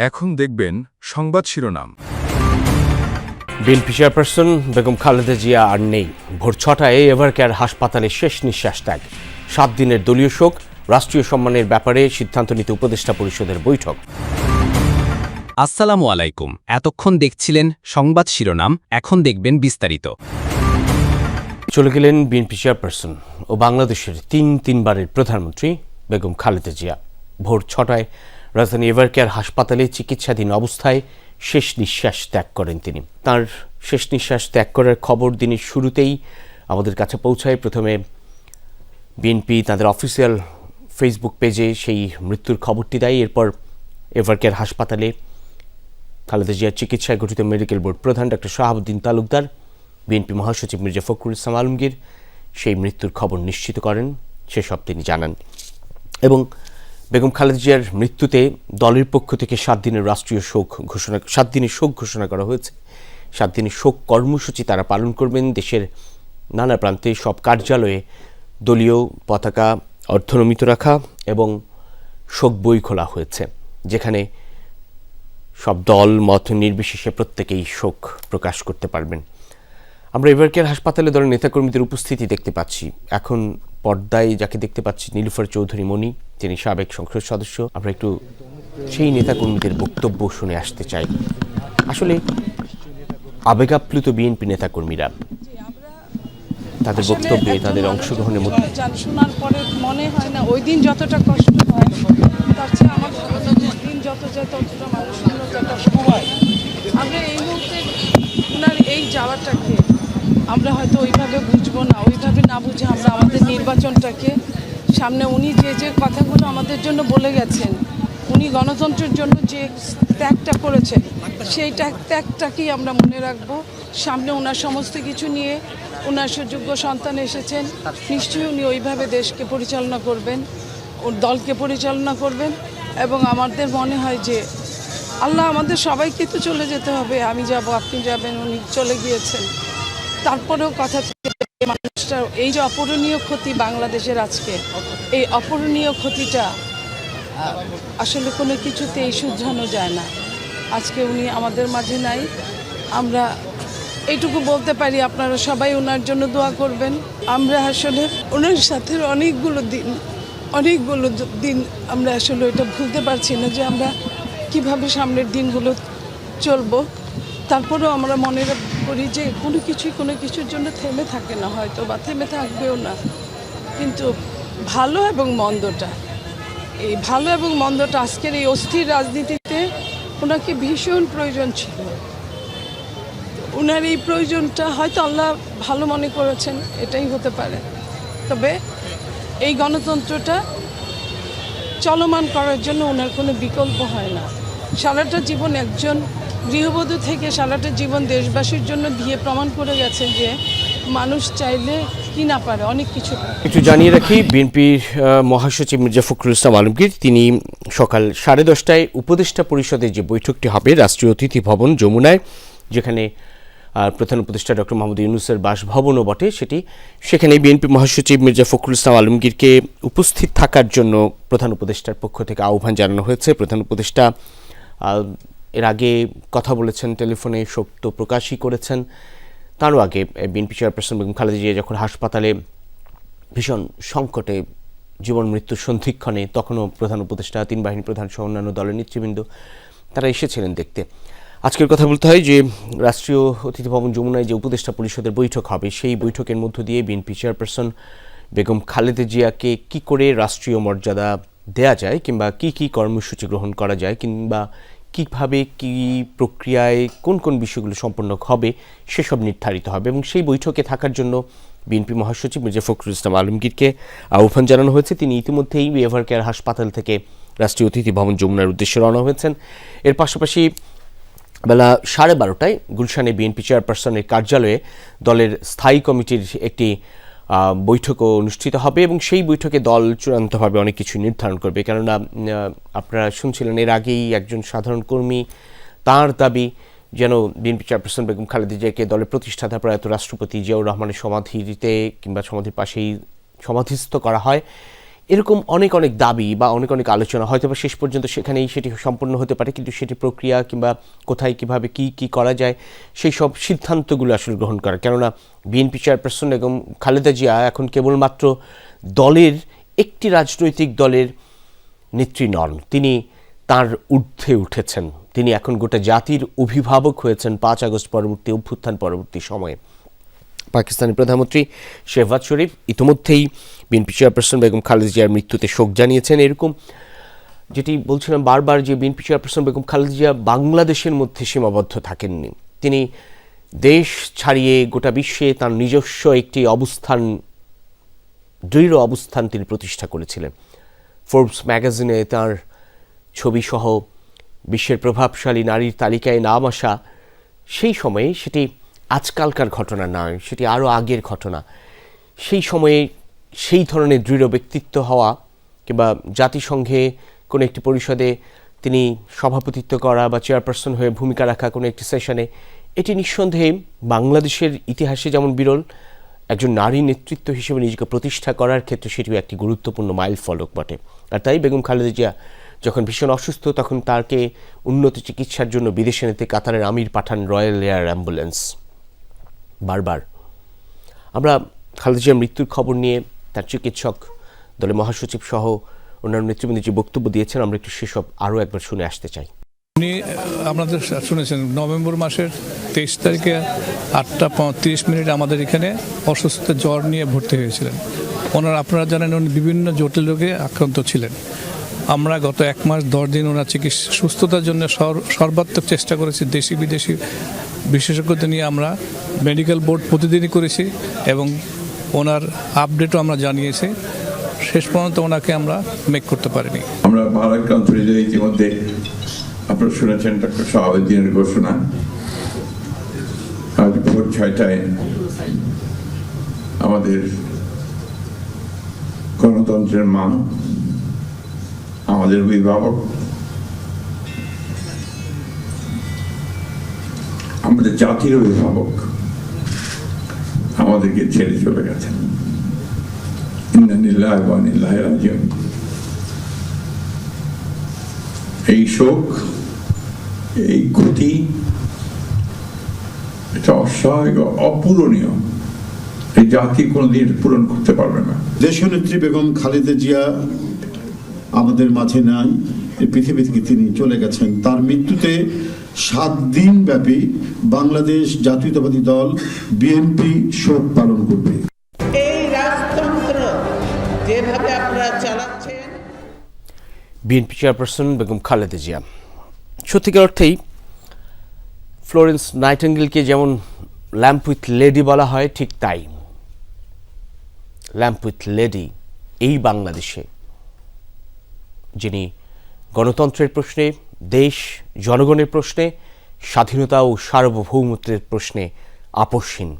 এখন দেখবেন সংবাদ শিরোনাম। বিএনপি চেয়ারপারসন বেগম খালেদা জিয়া আর নেই। ভোর ৬টায় এভারকেয়ার হাসপাতালে শেষ নিঃশ্বাস ত্যাগ। ৭ দিনের দলীয় শোক, রাষ্ট্রীয় সম্মানের ব্যাপারে সিদ্ধান্ত নিতে উপদেষ্টা পরিষদের বৈঠক। আসসালামু আলাইকুম। এতক্ষণ দেখছিলেন সংবাদ শিরোনাম, এখন দেখবেন বিস্তারিত। চলে গেলেন বিএনপি চেয়ারপারসন ও বাংলাদেশের তিনবারের প্রধানমন্ত্রী বেগম খালেদা জিয়া। ভোর ৬টায় রাজধানী এভারকেয়ার হাসপাতালে চিকিৎসাধীন অবস্থায় শেষ নিঃশ্বাস ত্যাগ করেন তিনি। তার শেষ নিঃশ্বাস ত্যাগ করার খবর দিনের শুরুতেই আমাদের কাছে পৌঁছায়। প্রথমে বিএনপি তাদের অফিসিয়াল ফেসবুক পেজে সেই মৃত্যুর খবরটি দেয়। এরপর এভারকেয়ার হাসপাতালে খালেদা জিয়ার চিকিৎসায় গঠিত মেডিকেল বোর্ড প্রধান ডক্টর শাহাবুদ্দিন তালুকদার, বিএনপি মহাসচিব মির্জা ফখরুল ইসলাম আলমগীর সেই মৃত্যুর খবর নিশ্চিত করেন। সেসব তিনি জানান এবং বেগম খালেদা জিয়ার মৃত্যুতে দলের পক্ষ থেকে ৭ দিনের শোক ঘোষণা করা হয়েছে। ৭ দিনের শোক কর্মসূচি তারা পালন করবেন। দেশের নানা প্রান্তে সব কার্যালয়ে দলীয় পতাকা অর্ধনমিত রাখা এবং শোক বই খোলা হয়েছে, যেখানে সব দল মত নির্বিশেষে প্রত্যেকেই শোক প্রকাশ করতে পারবেন। আমরা এভারকেয়ার হাসপাতালে দলের নেতাকর্মীদের উপস্থিতি দেখতে পাচ্ছি। এখন পর্দায় যাকে দেখতে পাচ্ছি নীলুফার চৌধুরী মনি, তিনি সাবেক সংসদ সদস্য। আমরা একটু সেই নেতাকর্মীদের বক্তব্য শুনে আসতে চাই। আসলে আবেগাপ্লুত বিএনপি নেতাকর্মীরা তাদের বক্তব্যে তাদের অংশগ্রহণের মধ্যে শোনার পরে মনে হয় না ওই দিন যতটা কষ্ট হয় তার চেয়ে আমার দিন যত যায় ততটা মানুষের কষ্ট হয়। আমরা এই মুহূর্তে ওনার এই যাওয়াটাকে আমরা হয়তো ওইভাবে বুঝবো না, ওইভাবে না বুঝে আমরা আমাদের নির্বাচনটাকে সামনে উনি যে কথাগুলো আমাদের জন্য বলে গেছেন, উনি গণতন্ত্রের জন্য যে ত্যাগটা করেছেন সেই ত্যাগটাকেই আমরা মনে রাখবো। সামনে ওনার সমস্ত কিছু নিয়ে ওনার সুযোগ্য সন্তান এসেছেন, নিশ্চয়ই উনি ওইভাবে দেশকে পরিচালনা করবেন, ওর দলকে পরিচালনা করবেন। এবং আমাদের মনে হয় যে আল্লাহ আমাদের সবাইকে তো চলে যেতে হবে, আমি যাব আপনি যাবেন, উনি চলে গিয়েছেন। তারপরেও কথা থেকে মানুষটার এই যে অপূরণীয় ক্ষতি বাংলাদেশের আজকে, এই অপূরণীয় ক্ষতিটা আসলে কোনো কিছুতেই শুধরানো যায় না। আজকে উনি আমাদের মাঝে নাই। আমরা এইটুকু বলতে পারি, আপনারা সবাই ওনার জন্য দোয়া করবেন। আমরা আসলে ওনার সাথে অনেকগুলো দিন আমরা আসলে এটা ভুলতে পারছি না যে আমরা কিভাবে সামনের দিনগুলো চলবো। তারপরেও আমরা মনে করি যে কোনো কিছুর জন্য থেমে থাকে না, হয়তো বা থেমে থাকবেও না। কিন্তু ভালো এবং মন্দটা আজকের এই অস্থির রাজনীতিতে ওনাকে ভীষণ প্রয়োজন ছিল। ওনার এই প্রয়োজনটা হয়তো আল্লাহ ভালো মনে করেছেন, এটাই হতে পারে। তবে এই গণতন্ত্রটা চলমান করার জন্য ওনার কোনো বিকল্প হয় না। সারাটা জীবন একজন গৃহবধূ থেকে সারাটা জীবন দেশবাসীর জন্য দিয়ে প্রমাণ করে গেছে যে মানুষ চাইলে কি না পারে, অনেক কিছু। একটু জানিয়ে রাখি, বিএনপির মহাসচিব মির্জা ফখরুল ইসলাম আলমগীর তিনি সকাল 10:30টায় উপদেষ্টা পরিষদের যে বৈঠকটি হবে রাষ্ট্রীয় অতিথি ভবন যমুনায়, যেখানে প্রধান উপদেষ্টা ডক্টর মোহাম্মদ ইউনূসের বাসভবনও বটে সেখানে বিএনপি মহাসচিব মির্জা ফখরুল ইসলাম আলমগীরকে উপস্থিত থাকার জন্য প্রধান উপদেষ্টার পক্ষ থেকে আহ্বান জানানো হয়েছে। প্রধান উপদেষ্টা এর আগে কথা বলেছেন, টেলিফোনে শোক তো প্রকাশই করেছেন। তারও আগে বিএনপি চেয়ারপারসন বেগম খালেদা জিয়া যখন হাসপাতালে ভীষণ সংকটে, জীবন মৃত্যুর সন্ধিক্ষণে, তখনও প্রধান উপদেষ্টা, 3 বাহিনী প্রধান সহ অন্যান্য দলের নেতৃবৃন্দ তারা এসেছিলেন দেখতে। আজকের কথা বলতে হয় যে রাষ্ট্রীয় অতিথি ভবন যমুনায় যে উপদেষ্টা পরিষদের বৈঠক হবে, সেই বৈঠকের মধ্য দিয়ে বিএনপি চেয়ারপারসন বেগম খালেদা জিয়াকে কী করে রাষ্ট্রীয় মর্যাদা দেয়া যায়, কিংবা কি কর্মসূচি গ্রহণ করা যায়, কিংবা কীভাবে কী প্রক্রিয়ায় কোন বিষয়গুলো সম্পন্ন হবে সেসব নির্ধারিত হবে। এবং সেই বৈঠকে থাকার জন্য বিএনপি মহাসচিব মির্জা ফখরুল ইসলাম আলমগীরকে আহ্বান জানানো হয়েছে। তিনি ইতিমধ্যেই এভারকেয়ার হাসপাতাল থেকে রাষ্ট্রীয় অতিথি ভবন যমুনার উদ্দেশ্যে রওনা হয়েছেন। এর পাশাপাশি বেলা 12:30টায় গুলশানে বিএনপি চেয়ারপারসনের কার্যালয়ে দলের স্থায়ী কমিটির একটি বৈঠকও অনুষ্ঠিত হবে এবং সেই বৈঠকে দল চূড়ান্তভাবে অনেক কিছু নির্ধারণ করবে। কেননা আপনারা শুনছিলেন এর আগেই একজন সাধারণ কর্মী, তার দাবি যেন বিএনপি চেয়ারপারসন বেগম খালেদা জিয়াকে দলের প্রতিষ্ঠাতা প্রয়াত রাষ্ট্রপতি জিয়াউর রহমানের সমাধিতে কিংবা সমাধির পাশেই সমাধিস্থ করা হয়। এরকম অনেক অনেক দাবি বা অনেক অনেক আলোচনা হয়তো বা শেষ পর্যন্ত সেখানেই সেটি সম্পন্ন হতে পারে, কিন্তু সেটি প্রক্রিয়া কিংবা কোথায় কিভাবে কি করা যায় সেই সব সিদ্ধান্তগুলো আসলে গ্রহণ করা। কেননা বিএনপি চেয়ারপারসন এবং খালেদা জিয়া এখন কেবলমাত্র দলের একটি রাজনৈতিক দলের নেত্রী নন, তিনি তার ঊর্ধ্বে উঠেছেন। তিনি এখন গোটা জাতির অভিভাবক হয়েছেন 5 আগস্ট পরবর্তী অভ্যুত্থান পরবর্তী সময়ে। পাকিস্তানের প্রধানমন্ত্রী শেহবাজ শরীফ ইতিমধ্যেই বিএনপি চেয়ারপারসন বেগম খালেদা জিয়ার মৃত্যুতে শোক জানিয়েছেন। এরকম যেটি বলছিলাম বারবার যে বিএনপি চেয়ারপারসন বেগম খালেদা জিয়া বাংলাদেশের মধ্যে সীমাবদ্ধ থাকেননি, তিনি দেশ ছাড়িয়ে গোটা বিশ্বে তার নিজস্ব একটি অবস্থান, দৃঢ় অবস্থান তিনি প্রতিষ্ঠা করেছিলেন। ফোর্বস ম্যাগাজিনে তার ছবিসহ বিশ্বের প্রভাবশালী নারীর তালিকায় নাম আসা সেই সময়ে সেটি আজকালকার ঘটনা নয়, সেটি আরও আগের ঘটনা। সেই সময়ে সেই ধরনের দৃঢ় ব্যক্তিত্ব হওয়া কিংবা জাতিসংঘে কোনো একটি পরিষদে তিনি সভাপতিত্ব করা বা চেয়ারপারসন হয়ে ভূমিকা রাখা কোনো একটি সেশনে, এটি নিঃসন্দেহে বাংলাদেশের ইতিহাসে যেমন বিরল, একজন নারী নেতৃত্ব হিসেবে নিজেকে প্রতিষ্ঠা করার ক্ষেত্রে সেটিও একটি গুরুত্বপূর্ণ মাইল ফলক বটে। আর তাই বেগম খালেদা জিয়া যখন ভীষণ অসুস্থ তখন তাকে উন্নত চিকিৎসার জন্য বিদেশে নিতে কাতারের আমির পাঠান রয়্যাল এয়ার অ্যাম্বুলেন্স। বারবার আমরা খালেদা জিয়ার মৃত্যুর খবর নিয়ে তার চিকিৎসক, দলের মহাসচিব সহ অন্যান্য নেতৃবৃন্দ যে বক্তব্য দিয়েছেন আমরা একটু সেসব আরও একবার শুনে আসতে চাই। উনি আপনাদের শুনেছেন নভেম্বর মাসের 23 তারিখে 8:35 আমাদের এখানে অসুস্থ জ্বর নিয়ে ভর্তি হয়েছিলেন। আপনারা জানেন উনি বিভিন্ন জটিল রোগে আক্রান্ত ছিলেন। আমরা গত 1 মাস 10 দিন ওনার চিকিৎসা সুস্থতার জন্য সর্বাত্মক চেষ্টা করেছি। দেশি বিদেশি বিশেষজ্ঞদের নিয়ে আমরা মেডিকেল বোর্ড প্রতিদিনই করেছি এবং ওনার আপডেটও আমরা জানিয়েছি। শেষ পর্যন্ত ওনাকে আমরা মেক করতে পারিনি। আমরা ভারাক্রান্ত হৃদয়ে ইতিমধ্যে আপনারা শুনেছেন ডক্টর শাহাবুদ্দিনের ঘোষণা। আজ ভোর 6টায় আমাদের গণতন্ত্রের মা, আমাদের অভিভাবক, আমাদের জাতির অভিভাবক আমাদেরকে ছেড়ে চলে গেছেন। ইন্না লিল্লাহি ওয়া ইন্না ইলাইহি রাজিউন। এই শোক, এই ক্ষতি, এটা অসহায়, অপূরণীয়। এই জাতি কোনোদিন পূরণ করতে পারবে না। দেশনেত্রী বেগম খালেদা জিয়া আমাদের মাঝে নাই, এই পৃথিবী থেকে তিনি চলে গেছেন। তার মৃত্যুতে 7 দিন ব্যাপী বাংলাদেশ জাতীয়তাবাদী দল বিএনপি শোক পালন করবে। এই রাজতন্ত্র যেভাবে আপনারা চালাচ্ছেন, বিএনপি চেয়ারপারসন বেগম খালেদা জিয়া সত্যিকার অর্থেই ফ্লোরেন্স নাইটিঙ্গেলকে যেমন ল্যাম্প উইথ লেডি বলা হয়, ঠিক তাই ল্যাম্প উইথ লেডি এই বাংলাদেশে, যিনি গণতন্ত্রের প্রশ্নে, দেশ জনগণের প্রশ্নে, স্বাধীনতা ও সার্বভৌমত্বের প্রশ্নে আপোষহীন,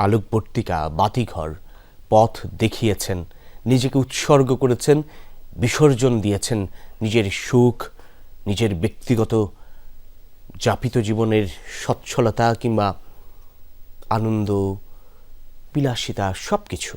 আলোকবর্তিকা, বাতিঘর, পথ দেখিয়েছেন, নিজেকে উৎসর্গ করেছেন, বিসর্জন দিয়েছেন নিজের সুখ, নিজের ব্যক্তিগত যাপিত জীবনের সচ্ছলতা কিংবা আনন্দ, বিলাসিতা, সব কিছু।